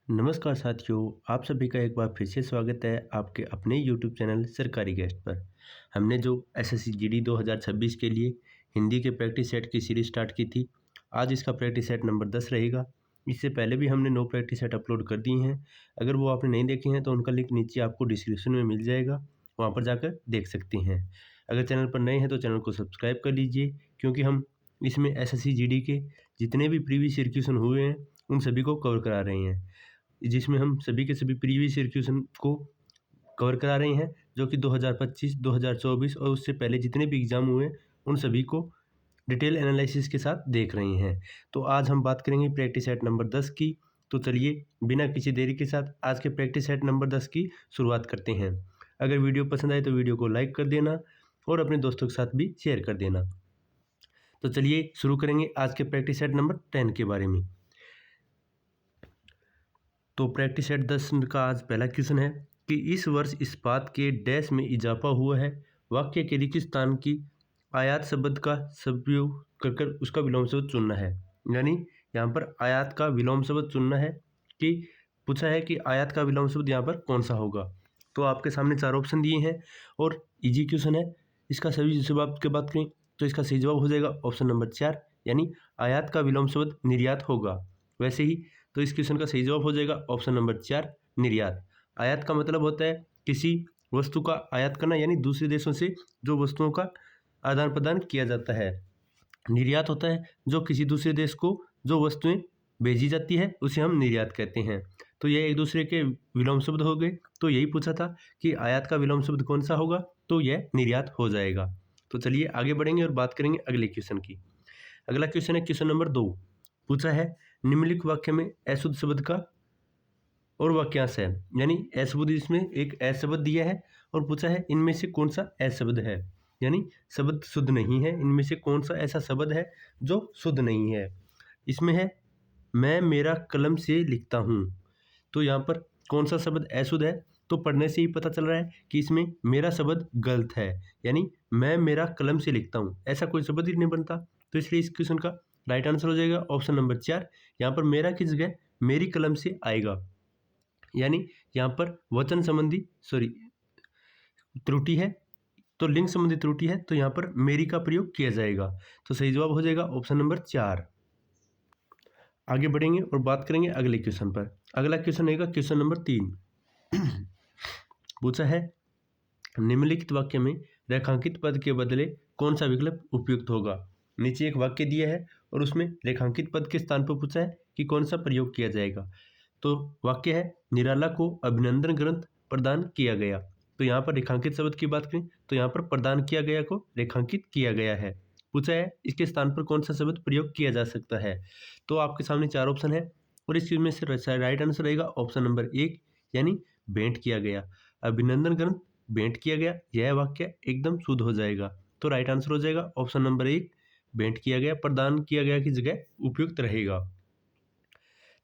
नमस्कार साथियों, आप सभी का एक बार फिर से स्वागत है आपके अपने यूट्यूब चैनल सरकारी गेस्ट पर। हमने जो एसएससी जीडी 2026 के लिए हिंदी के प्रैक्टिस सेट की सीरीज स्टार्ट की थी, आज इसका प्रैक्टिस सेट नंबर 10 रहेगा। इससे पहले भी हमने 9 प्रैक्टिस सेट अपलोड कर दिए हैं। अगर वो आपने नहीं देखे हैं तो उनका लिंक नीचे आपको डिस्क्रिप्शन में मिल जाएगा, वहाँ पर जाकर देख सकते हैं। अगर चैनल पर नए हैं तो चैनल को सब्सक्राइब कर लीजिए, क्योंकि हम इसमें एसएससी जीडी के जितने भी प्रीवियस ईयर क्वेश्चन हुए हैं उन सभी को कवर करा रहे हैं, जिसमें हम सभी के सभी प्रीवियस ईयर क्वेश्चन को कवर करा रहे हैं, जो कि 2025, 2024 और उससे पहले जितने भी एग्ज़ाम हुए हैं उन सभी को डिटेल एनालिसिस के साथ देख रहे हैं। तो आज हम बात करेंगे प्रैक्टिस सेट नंबर 10 की। तो चलिए बिना किसी देरी के साथ आज के प्रैक्टिस सेट नंबर 10 की शुरुआत करते हैं। अगर वीडियो पसंद आए तो वीडियो को लाइक कर देना और अपने दोस्तों के साथ भी शेयर कर देना। तो चलिए शुरू करेंगे आज के प्रैक्टिस सेट नंबर 10 के बारे में। तो प्रैक्टिस सेट 10 का आज पहला क्वेश्चन है कि इस वर्ष इस्पात के डैश में इजाफा हुआ है। वाक्य के रिक्तस्थान की आयात शब्द का सदुपयोग कर उसका विलोम शब्द चुनना है। यानी यहाँ पर आयात का विलोम शब्द चुनना है कि पूछा है कि आयात का विलोम शब्द यहाँ पर कौन सा होगा। तो आपके सामने 4 ऑप्शन दिए हैं और इजी क्वेश्चन है। इसका सही जवाब की बात करें तो इसका सही जवाब हो जाएगा ऑप्शन नंबर 4, यानी आयात का विलोम शब्द निर्यात होगा। वैसे ही तो इस क्वेश्चन का सही जवाब हो जाएगा ऑप्शन नंबर 4, निर्यात। आयात का मतलब होता है किसी वस्तु का आयात करना, यानी दूसरे देशों से जो वस्तुओं का आदान प्रदान किया जाता है। निर्यात होता है जो किसी दूसरे देश को जो वस्तुएं भेजी जाती है उसे हम निर्यात कहते हैं। तो ये एक दूसरे के विलोम शब्द हो गए। तो यही पूछा था कि आयात का विलोम शब्द कौन सा होगा, तो यह निर्यात हो जाएगा। तो चलिए आगे बढ़ेंगे और बात करेंगे अगले क्वेश्चन की। अगला क्वेश्चन है क्वेश्चन नंबर 2। पूछा है निम्नलिखित वाक्य में अशुद्ध शब्द का और वाक्यांश है, यानी अशुद्ध, इसमें एक अशब्द दिया है और पूछा है इनमें से कौन सा अशब्द है, यानी शब्द शुद्ध नहीं है, इनमें से कौन सा ऐसा शब्द है जो शुद्ध नहीं है। इसमें है मैं मेरा कलम से लिखता हूँ। तो यहाँ पर कौन सा शब्द अशुद्ध है, तो पढ़ने से ही पता चल रहा है कि इसमें मेरा शब्द गलत है, यानी मैं मेरा कलम से लिखता हूँ ऐसा कोई शब्द ही नहीं बनता। तो इसलिए इस क्वेश्चन का राइट आंसर हो जाएगा ऑप्शन नंबर 4। यहाँ पर मेरा की जगह मेरी कलम से आएगा, यानी यहाँ पर वचन संबंधी त्रुटि है, तो लिंग संबंधी त्रुटि है, तो यहाँ पर मेरी का प्रयोग किया जाएगा। तो सही जवाब हो जाएगा ऑप्शन नंबर 4। आगे बढ़ेंगे और बात करेंगे अगले क्वेश्चन पर। अगला क्वेश्चन रहेगा क्वेश्चन नंबर 3। पूछा है निम्नलिखित वाक्य में रेखांकित पद के बदले कौन सा विकल्प उपयुक्त होगा। नीचे एक वाक्य दिया है और उसमें रेखांकित पद के स्थान पर पूछा है कि कौन सा प्रयोग किया जाएगा। तो वाक्य है निराला को अभिनंदन ग्रंथ प्रदान किया गया। तो यहाँ पर रेखांकित शब्द की बात करें तो यहाँ पर प्रदान किया गया को रेखांकित किया गया है। पूछा है इसके स्थान पर कौन सा शब्द प्रयोग किया जा सकता है। तो आपके सामने 4 ऑप्शन है और इसमें से राइट आंसर रहेगा ऑप्शन नंबर 1, यानी भेंट किया गया। अभिनंदन ग्रंथ भेंट किया गया, यह वाक्य एकदम शुद्ध हो जाएगा। तो राइट आंसर हो जाएगा ऑप्शन नंबर 1, भेंट किया गया प्रदान किया गया की जगह उपयुक्त रहेगा।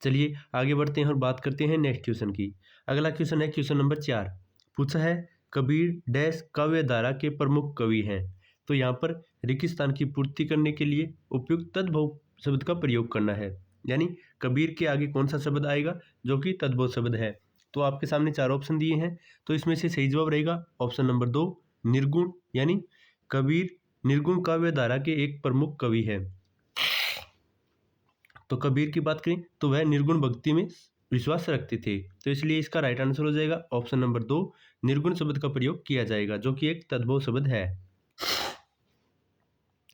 चलिए आगे बढ़ते हैं और बात करते हैं नेक्स्ट क्वेश्चन की। अगला क्वेश्चन है क्वेश्चन नंबर 4। पूछा है कबीर डैश काव्य धारा के प्रमुख कवि हैं। तो यहाँ पर रिक्त स्थान की पूर्ति करने के लिए उपयुक्त तद्भव शब्द का प्रयोग करना है, यानी कबीर के आगे कौन सा शब्द आएगा जो कि तद्भव शब्द है। तो आपके सामने 4 ऑप्शन दिए हैं, तो इसमें से सही जवाब रहेगा ऑप्शन नंबर 2, निर्गुण, यानी कबीर निर्गुण काव्य धारा के एक प्रमुख कवि है। तो कबीर की बात करें तो वह निर्गुण भक्ति में विश्वास रखते थे। तो इसलिए इसका राइट आंसर हो जाएगा ऑप्शन नंबर 2, निर्गुण शब्द का प्रयोग किया जाएगा, जो कि एक तद्भव शब्द है।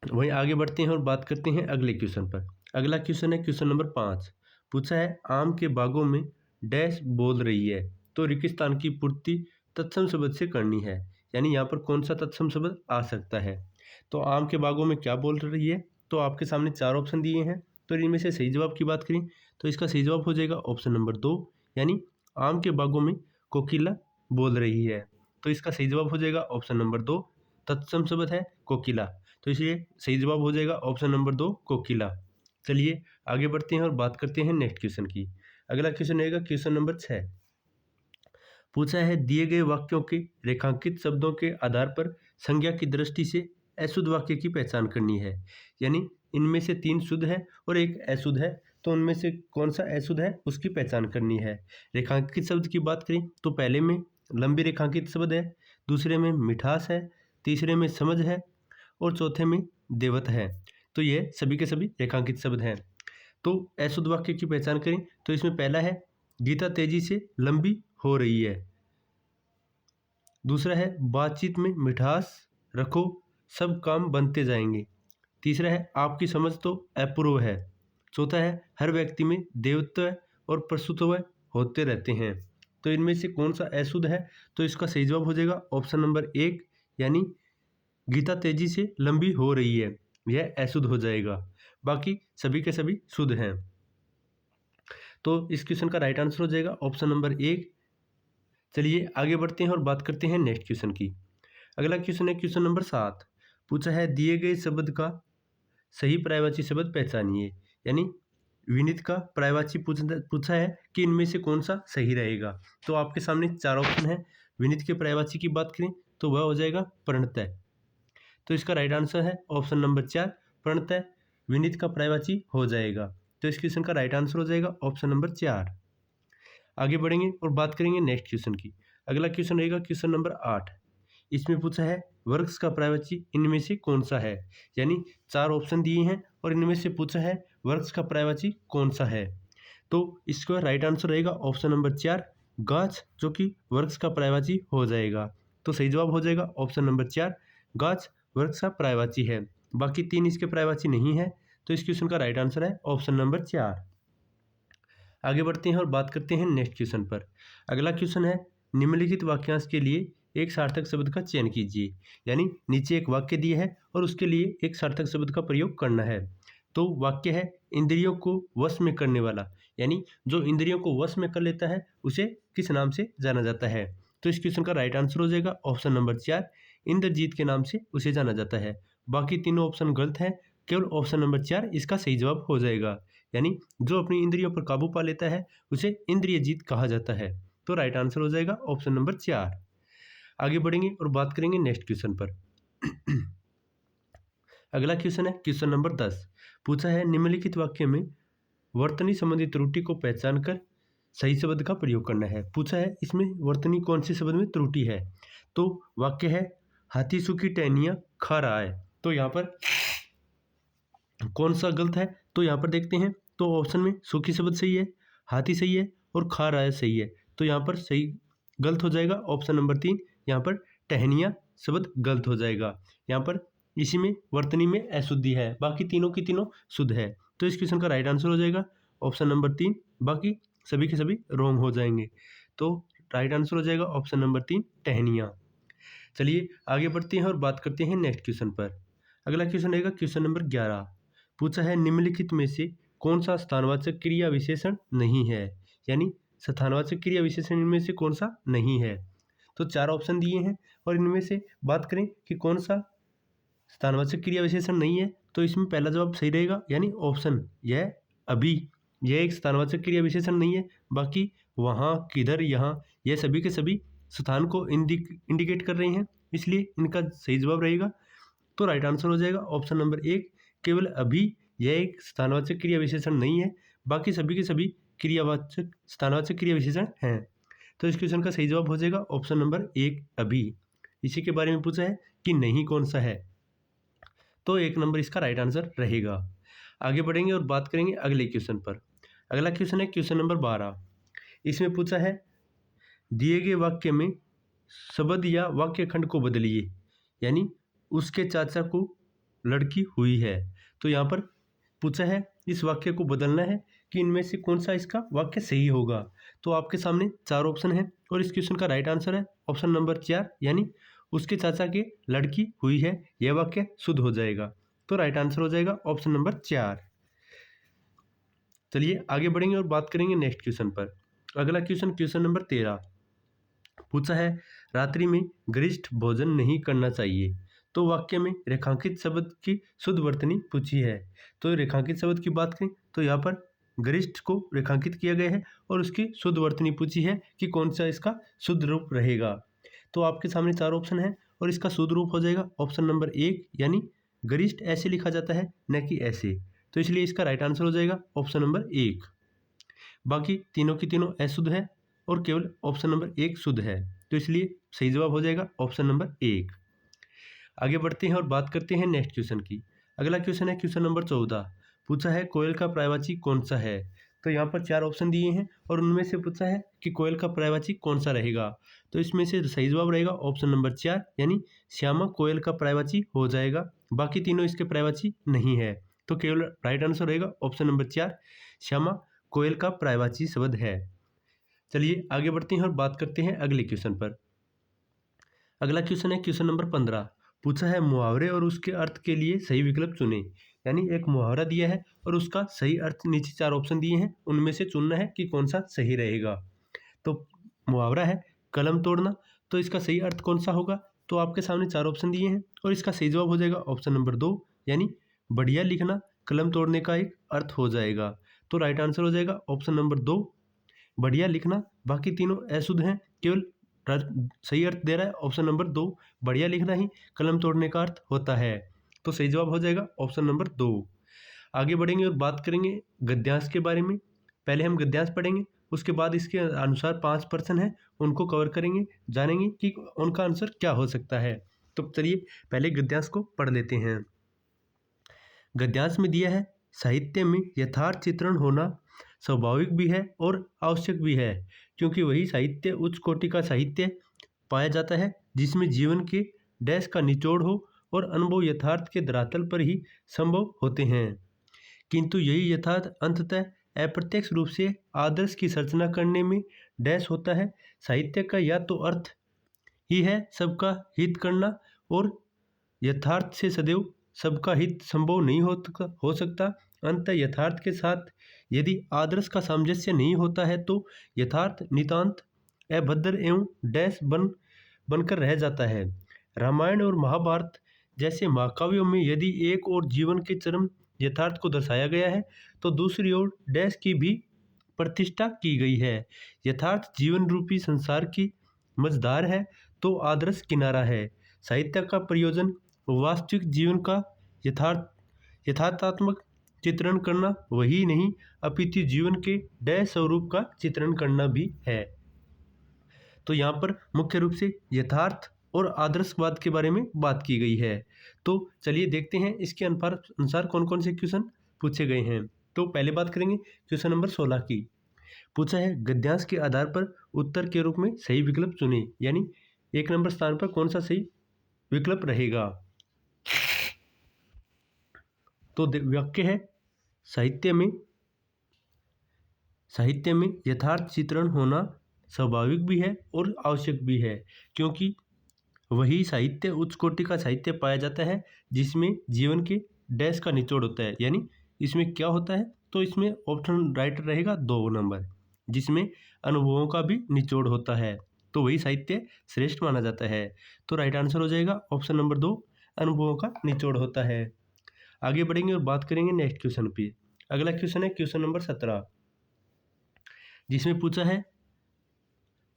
वहीं आगे बढ़ते हैं और बात करते हैं अगले क्वेश्चन पर। अगला क्वेश्चन है क्वेश्चन नंबर 5। पूछा है आम के बागों में डैश बोल रही है। तो रिक्त स्थान की पूर्ति तत्सम शब्द से करनी है, यानी यहाँ पर कौन सा तत्सम शब्द आ सकता है। तो आम के बागों में क्या बोल रही है, तो आपके सामने 4 ऑप्शन दिए हैं, तो इनमें से सही जवाब की बात करें तो इसका सही जवाब हो जाएगा ऑप्शन नंबर 2, यानी आम के बागों में कोकिला बोल रही है। तो इसका सही जवाब हो जाएगा ऑप्शन नंबर 2, तत्सम शब्द है कोकिला। तो इसलिए सही जवाब हो जाएगा ऑप्शन नंबर 2, कोकिला। चलिए आगे बढ़ते हैं और बात करते हैं नेक्स्ट क्वेश्चन की। अगला क्वेश्चन रहेगा क्वेश्चन नंबर 6। पूछा है दिए गए वाक्यों के रेखांकित शब्दों के आधार पर संज्ञा की दृष्टि से अशुद्ध वाक्य की पहचान करनी है, यानी इनमें से 3 शुद्ध है और एक अशुद्ध है। तो उनमें से कौन सा अशुद्ध है उसकी पहचान करनी है। रेखांकित शब्द की बात करें तो पहले में लंबी रेखांकित शब्द है, दूसरे में मिठास है, तीसरे में समझ है और चौथे में देवत है। तो ये सभी के सभी रेखांकित शब्द हैं। तो अशुद्ध वाक्य की पहचान करें तो इसमें पहला है गीता तेजी से लंबी हो रही है, दूसरा है बातचीत में मिठास रखो सब काम बनते जाएंगे, तीसरा है आपकी समझ तो अपूर्व है, चौथा है हर व्यक्ति में देवत्व और प्रस्तुत्व होते रहते हैं। तो इनमें से कौन सा अशुद्ध है, तो इसका सही जवाब हो जाएगा ऑप्शन नंबर 1 यानी गीता तेजी से लंबी हो रही है, यह अशुद्ध हो जाएगा। बाकी सभी के सभी शुद्ध हैं। तो इस क्वेश्चन का राइट आंसर हो जाएगा ऑप्शन नंबर 1। चलिए आगे बढ़ते हैं और बात करते हैं नेक्स्ट क्वेश्चन की। अगला क्वेश्चन है क्वेश्चन नंबर 7। पूछा है दिए गए शब्द का सही पर्यायवाची शब्द पहचानिए, यानी विनीत का पर्यायवाची पूछा है कि इनमें से कौन सा सही रहेगा। तो आपके सामने 4 ऑप्शन है। विनीत के पर्यायवाची की बात करें तो वह हो जाएगा प्रणतः। तो इसका राइट आंसर है ऑप्शन नंबर 4, प्रणतः विनीत का पर्यायवाची हो जाएगा। तो इस क्वेश्चन का राइट आंसर हो जाएगा ऑप्शन नंबर 4। आगे बढ़ेंगे और बात करेंगे नेक्स्ट क्वेश्चन की। अगला क्वेश्चन रहेगा क्वेश्चन नंबर 8। इसमें पूछा है वर्ग का पर्यायवाची इनमें से कौन सा है, यानी 4 ऑप्शन दिए हैं और इनमें से पूछा है वर्ग का पर्यायवाची कौन सा है। तो इसका राइट आंसर रहेगा ऑप्शन नंबर 4, गाछ, जो कि वर्ग का पर्यायवाची हो जाएगा। तो सही जवाब हो जाएगा ऑप्शन नंबर 4, गाछ वर्ग का पर्यायवाची है। बाकी 3 इसके पर्यायवाची नहीं है। तो इस क्वेश्चन का राइट आंसर है ऑप्शन नंबर 4। आगे बढ़ते हैं और बात करते हैं नेक्स्ट क्वेश्चन पर। अगला क्वेश्चन है निम्नलिखित वाक्यांश के लिए एक सार्थक शब्द का चयन कीजिए, यानी नीचे एक वाक्य दिया है और उसके लिए एक सार्थक शब्द का प्रयोग करना है। तो वाक्य है इंद्रियों को वश में करने वाला, यानी जो इंद्रियों को वश में कर लेता है उसे किस नाम से जाना जाता है। तो इस क्वेश्चन का राइट आंसर हो जाएगा ऑप्शन नंबर 4, इंद्रजीत के नाम से उसे जाना जाता है। बाकी तीनों ऑप्शन गलत हैं, केवल ऑप्शन नंबर 4 इसका सही जवाब हो जाएगा, यानी जो अपनी इंद्रियों पर काबू पा लेता है उसे इंद्रिय जीत कहा जाता है। तो राइट आंसर हो जाएगा ऑप्शन नंबर 4। आगे बढ़ेंगे और बात करेंगे नेक्स्ट क्वेश्चन पर। अगला क्वेश्चन है क्वेश्चन नंबर 10। पूछा है निम्नलिखित वाक्य में वर्तनी संबंधी त्रुटि को पहचान कर सही शब्द का प्रयोग करना है। पूछा है इसमें वर्तनी कौन से शब्द में त्रुटि है। तो वाक्य है हाथी सूखी टहनियाँ खा रहा है। तो यहाँ पर कौन सा गलत है, तो यहाँ पर देखते हैं। तो ऑप्शन में सूखी शब्द सही है, हाथी सही है और खा रहा है सही है। तो यहाँ पर सही गलत हो जाएगा ऑप्शन नंबर 3, यहाँ पर टहनियाँ शब्द गलत हो जाएगा। यहाँ पर इसी में वर्तनी में अशुद्धि है, बाकी तीनों की तीनों शुद्ध है। तो इस क्वेश्चन का राइट आंसर हो जाएगा ऑप्शन नंबर 3, बाकी सभी के सभी रॉन्ग हो जाएंगे। तो राइट आंसर हो जाएगा ऑप्शन नंबर 3, टहनियाँ। चलिए आगे बढ़ते हैं और बात करते हैं नेक्स्ट क्वेश्चन पर। अगला क्वेश्चन रहेगा क्वेश्चन नंबर 11। पूछा है निम्नलिखित में से कौन सा स्थानवाचक क्रिया विशेषण नहीं है, यानी स्थानवाचक क्रिया विशेषण इनमें से कौन सा नहीं है। तो 4 ऑप्शन दिए हैं और इनमें से बात करें कि कौन सा स्थानवाचक क्रिया विशेषण नहीं है, तो इसमें पहला जवाब सही रहेगा, यानी ऑप्शन यह अभी, यह एक स्थानवाचक क्रिया विशेषण नहीं है। बाकी वहाँ, किधर, यहाँ, यह सभी के सभी स्थान को इंडिकेट कर रहे हैं, इसलिए इनका सही जवाब रहेगा। तो राइट आंसर हो जाएगा ऑप्शन नंबर 1, केवल अभी यह एक स्थानवाचक क्रिया विशेषण नहीं है, बाकी सभी के सभी क्रियावाचक स्थानवाचक क्रिया विशेषण हैं। तो इस क्वेश्चन का सही जवाब हो जाएगा ऑप्शन नंबर 1, अभी। इसी के बारे में पूछा है कि नहीं कौन सा है, तो 1 नंबर इसका राइट आंसर रहेगा। आगे बढ़ेंगे और बात करेंगे अगले क्वेश्चन पर। अगला क्वेश्चन है क्वेश्चन नंबर 12। इसमें पूछा है दिए गए वाक्य में शब्द या वाक्य खंड को बदलिए, यानी उसके चाचा को लड़की हुई है। तो यहाँ पर पूछा है इस वाक्य को बदलना है कि इनमें से कौन सा इसका वाक्य सही होगा। तो आपके सामने 4 ऑप्शन हैं और इस क्वेश्चन का राइट आंसर है ऑप्शन नंबर 4, यानी उसके चाचा के लड़की हुई है, यह वाक्य शुद्ध हो जाएगा। तो राइट आंसर हो जाएगा ऑप्शन नंबर 4। चलिए आगे बढ़ेंगे और बात करेंगे नेक्स्ट क्वेश्चन पर। अगला क्वेश्चन क्वेश्चन नंबर 13। पूछा है रात्रि में गरिष्ठ भोजन नहीं करना चाहिए। तो वाक्य में रेखांकित शब्द की शुद्ध वर्तनी पूछी है। तो रेखांकित शब्द की बात करें तो यहाँ पर गरिष्ठ को रेखांकित किया गया है और उसकी शुद्ध वर्तनी पूछी है कि कौन सा इसका शुद्ध रूप रहेगा। तो आपके सामने 4 ऑप्शन है और इसका शुद्ध रूप हो जाएगा ऑप्शन नंबर 1, यानी गरिष्ठ ऐसे लिखा जाता है न कि ऐसे। तो इसलिए इसका राइट आंसर हो जाएगा ऑप्शन नंबर 1। बाकी तीनों की तीनों अशुद्ध है और केवल ऑप्शन नंबर 1 शुद्ध है, तो इसलिए सही जवाब हो जाएगा ऑप्शन नंबर 1। आगे बढ़ते हैं और बात करते हैं नेक्स्ट क्वेश्चन की। अगला क्वेश्चन है क्वेश्चन नंबर 14। पूछा है कोयल का पर्यायवाची कौन सा है। तो यहाँ पर 4 ऑप्शन दिए हैं और उनमें से पूछा है कि कोयल का पर्यायवाची कौन सा रहेगा। तो इसमें से सही जवाब रहेगा ऑप्शन नंबर 4, यानी श्यामा कोयल का पर्यायवाची हो जाएगा। बाकी तीनों इसके पर्यायवाची नहीं है, तो केवल राइट आंसर रहेगा ऑप्शन नंबर 4, श्यामा कोयल का पर्यायवाची शब्द है। चलिए आगे बढ़ते हैं और बात करते हैं अगले क्वेश्चन पर। अगला क्वेश्चन है क्वेश्चन नंबर 15। पूछा है मुहावरे और उसके अर्थ के लिए सही विकल्प चुने। यानी एक मुहावरा दिया है और उसका सही अर्थ नीचे 4 ऑप्शन दिए हैं, उनमें से चुनना है कि कौन सा सही रहेगा। तो मुहावरा है कलम तोड़ना, तो इसका सही अर्थ कौन सा होगा। तो आपके सामने 4 ऑप्शन दिए हैं और इसका सही जवाब हो जाएगा ऑप्शन नंबर 2, यानी बढ़िया लिखना कलम तोड़ने का एक अर्थ हो जाएगा। तो राइट आंसर हो जाएगा ऑप्शन नंबर 2, बढ़िया लिखना। बाकी तीनों अशुद्ध हैं, केवल सही अर्थ दे रहा है ऑप्शन नंबर 2, बढ़िया लिखना ही कलम तोड़ने का अर्थ होता है। तो सही जवाब हो जाएगा ऑप्शन नंबर 2। आगे बढ़ेंगे और बात करेंगे गद्यांश के बारे में। पहले हम गद्यांश पढ़ेंगे, उसके बाद इसके अनुसार 5 प्रश्न हैं उनको कवर करेंगे, जानेंगे कि उनका आंसर क्या हो सकता है। तो चलिए पहले गद्यांश को पढ़ लेते हैं। गद्यांश में दिया है साहित्य में यथार्थ चित्रण होना स्वाभाविक भी है और आवश्यक भी है, क्योंकि वही साहित्य उच्च कोटि का साहित्य पाया जाता है जिसमें जीवन के डैश का निचोड़ हो और अनुभव यथार्थ के धरातल पर ही संभव होते हैं। किंतु यही यथार्थ अंततः अप्रत्यक्ष रूप से आदर्श की सर्चना करने में डैश होता है। साहित्य का या तो अर्थ ही है सबका हित करना, और यथार्थ से सदैव सबका हित संभव नहीं हो सकता। अंततः यथार्थ के साथ यदि आदर्श का सामंजस्य नहीं होता है तो यथार्थ नितांत अभद्र एवं डैश बनकर रह जाता है। रामायण और महाभारत जैसे महाकाव्यों में यदि एक और जीवन के चरम यथार्थ को दर्शाया गया है तो दूसरी ओर डैश की भी प्रतिष्ठा की गई है। यथार्थ जीवन रूपी संसार की मझधार है तो आदर्श किनारा है। साहित्य का प्रयोजन वास्तविक जीवन का यथार्थात्मक चित्रण करना वही नहीं अपितु जीवन के डैश स्वरूप का चित्रण करना भी है। तो यहाँ पर मुख्य रूप से यथार्थ और आदर्शवाद के बारे में बात की गई है। तो चलिए देखते हैं इसके अनुसार कौन कौन से क्वेश्चन पूछे गए हैं। तो पहले बात करेंगे क्वेश्चन नंबर 16 की। पूछा है गद्यांश के आधार पर उत्तर के रूप में सही विकल्प चुने, यानी 1 नंबर स्थान पर कौन सा सही विकल्प रहेगा। तो वाक्य है साहित्य में यथार्थ चित्रण होना स्वाभाविक भी है और आवश्यक भी है, क्योंकि वही साहित्य उच्च कोटि का साहित्य पाया जाता है जिसमें जीवन के डैश का निचोड़ होता है। यानी इसमें क्या होता है, तो इसमें ऑप्शन राइट रहेगा 2 नंबर, जिसमें अनुभवों का भी निचोड़ होता है, तो वही साहित्य श्रेष्ठ माना जाता है। तो राइट आंसर हो जाएगा ऑप्शन नंबर 2, अनुभवों का निचोड़ होता है। आगे बढ़ेंगे और बात करेंगे नेक्स्ट क्वेश्चन पे। अगला क्वेश्चन है क्वेश्चन नंबर 17, जिसमें पूछा है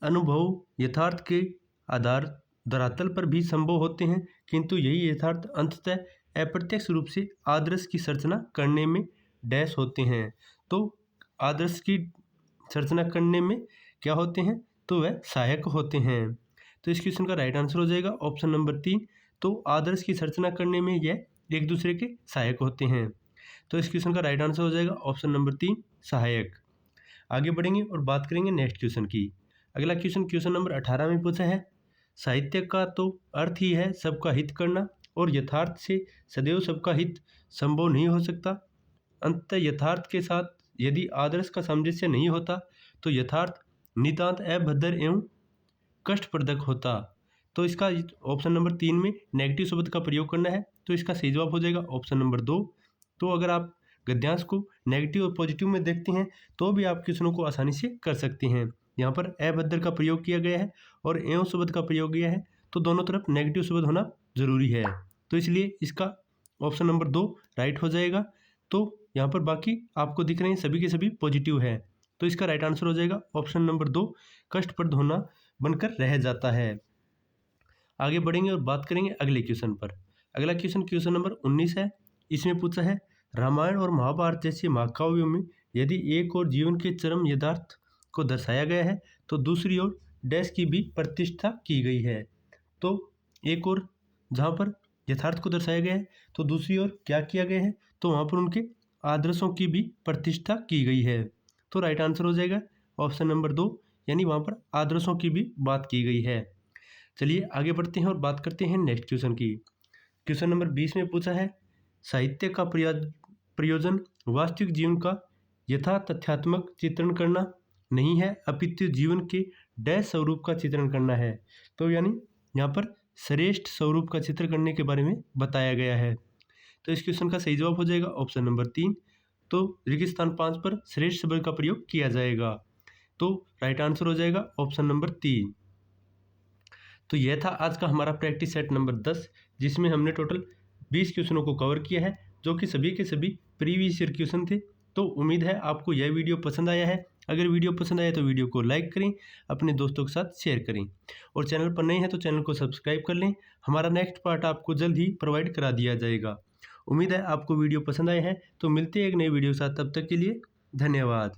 अनुभव यथार्थ के आधार धरातल पर भी संभव होते हैं, किंतु यही यथार्थ अंततः अप्रत्यक्ष रूप से आदर्श की सर्चना करने में डैश होते हैं। तो आदर्श की सर्चना करने में क्या होते हैं, तो वह सहायक होते हैं। तो इस क्वेश्चन का राइट आंसर हो जाएगा ऑप्शन नंबर 3। तो आदर्श की सर्चना करने में यह एक दूसरे के सहायक होते हैं। तो इस क्वेश्चन का राइट आंसर हो जाएगा ऑप्शन नंबर 3, सहायक। आगे बढ़ेंगे और बात करेंगे नेक्स्ट क्वेश्चन की। अगला क्वेश्चन नंबर 18 में पूछा है साहित्य का तो अर्थ ही है सबका हित करना, और यथार्थ से सदैव सबका हित संभव नहीं हो सकता। अंततः यथार्थ के साथ यदि आदर्श का सामंजस्य नहीं होता तो यथार्थ नितांत अभद्र एवं कष्टप्रदक होता। तो इसका ऑप्शन नंबर 3 में नेगेटिव शब्द का प्रयोग करना है, तो इसका सही जवाब हो जाएगा ऑप्शन नंबर 2। तो अगर आप गद्यांश को नेगेटिव और पॉजिटिव में देखते हैं तो भी आप क्वेश्चनों को आसानी से कर सकते हैं। यहाँ पर अभद्र का प्रयोग किया गया है और एवं शब्द का प्रयोग किया है, तो दोनों तरफ नेगेटिव शब्द होना जरूरी है, तो इसलिए इसका ऑप्शन नंबर 2 राइट हो जाएगा। तो यहाँ पर बाकी आपको दिख रहे हैं सभी के सभी पॉजिटिव है, तो इसका राइट आंसर हो जाएगा ऑप्शन नंबर 2, कष्टप्रद होना बनकर रह जाता है। आगे बढ़ेंगे और बात करेंगे अगले क्वेश्चन पर। अगला क्वेश्चन नंबर 19 है। इसमें पूछा है रामायण और महाभारत जैसे महाकाव्यों में यदि एक और जीवन के चरम यथार्थ को दर्शाया गया है तो दूसरी ओर डैश की भी प्रतिष्ठा की गई है। तो एक और जहाँ पर यथार्थ को दर्शाया गया है तो दूसरी ओर क्या किया गया है, तो वहाँ पर उनके आदर्शों की भी प्रतिष्ठा की गई है। तो राइट आंसर हो जाएगा ऑप्शन नंबर 2, यानी वहाँ पर आदर्शों की भी बात की गई है। चलिए आगे बढ़ते हैं और बात करते हैं नेक्स्ट क्वेश्चन की। क्वेश्चन नंबर 20 में पूछा है, साहित्य का प्रयोजन वास्तविक जीवन का यथा तथ्यात्मक चित्रण करना नहीं है अपितु जीवन के डैश स्वरूप का चित्रण करना है। तो यानी यहाँ पर श्रेष्ठ स्वरूप का चित्र करने के बारे में बताया गया है। तो इस क्वेश्चन का सही जवाब हो जाएगा ऑप्शन नंबर 3। तो रेगिस्तान 5 पर श्रेष्ठ शब्द का प्रयोग किया जाएगा। तो राइट आंसर हो जाएगा ऑप्शन नंबर 3। तो यह था आज का हमारा प्रैक्टिस सेट नंबर 10, जिसमें हमने टोटल 20 क्वेश्चनों को कवर किया है, जो कि सभी के सभी प्रीवियस ईयर क्वेश्चन थे। तो उम्मीद है आपको यह वीडियो पसंद आया है। अगर वीडियो पसंद आया तो वीडियो को लाइक करें, अपने दोस्तों के साथ शेयर करें, और चैनल पर नए हैं तो चैनल को सब्सक्राइब कर लें। हमारा नेक्स्ट पार्ट आपको जल्द ही प्रोवाइड करा दिया जाएगा। उम्मीद है आपको वीडियो पसंद आया है। तो मिलते हैं एक नई वीडियो के साथ, तब तक के लिए धन्यवाद।